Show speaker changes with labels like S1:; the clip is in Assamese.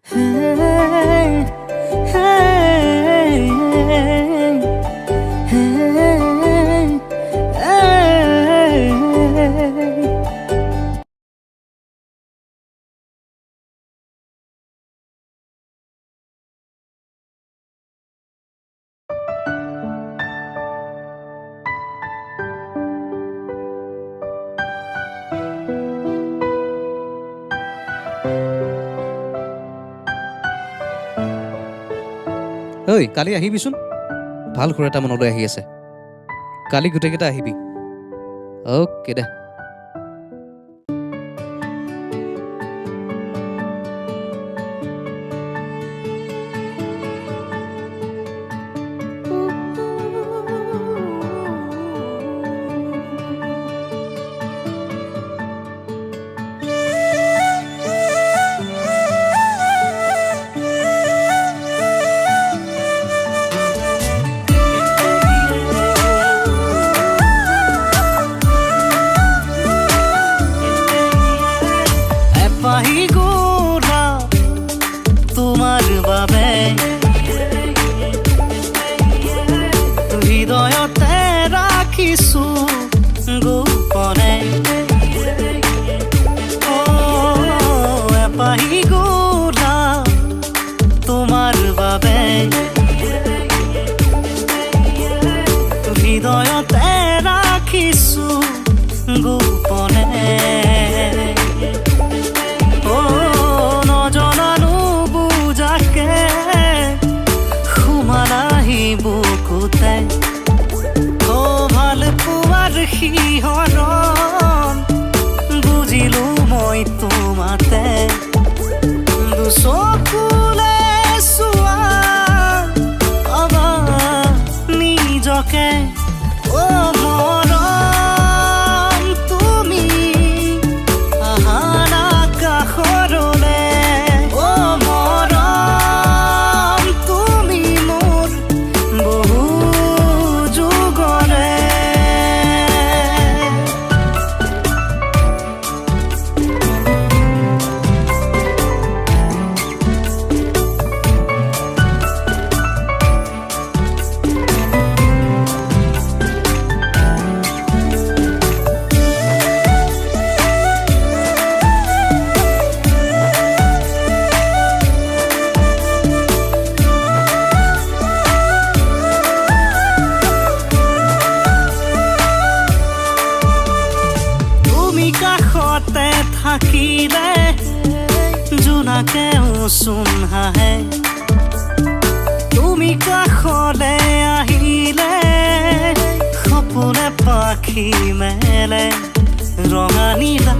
S1: ঐ কালি আহিবিচোন, ভাল সুৰ এটা মনলৈ আহি আছে। কালি গোটেইকেইটা আহিবি। অ'কে দে।
S2: তোমার বাবে হৃদয়তে রাখিছো গোপনে এপাহি গোলা তোমার বাবে হৃদয়তে রাখিছো গোপনে বুকুতে ভাল পোৱাৰ শিহৰণ বুজিলো মই তোমাতে দুচকুলে চোৱা অবা নিজকে মৰম তুমি আহানা কাষৰলে কাষতে থাকিলে জোনাকে উচুন হাহে তুমি কাষলে আহিলে সপোনে পাখি মেলে ৰঙা নীলা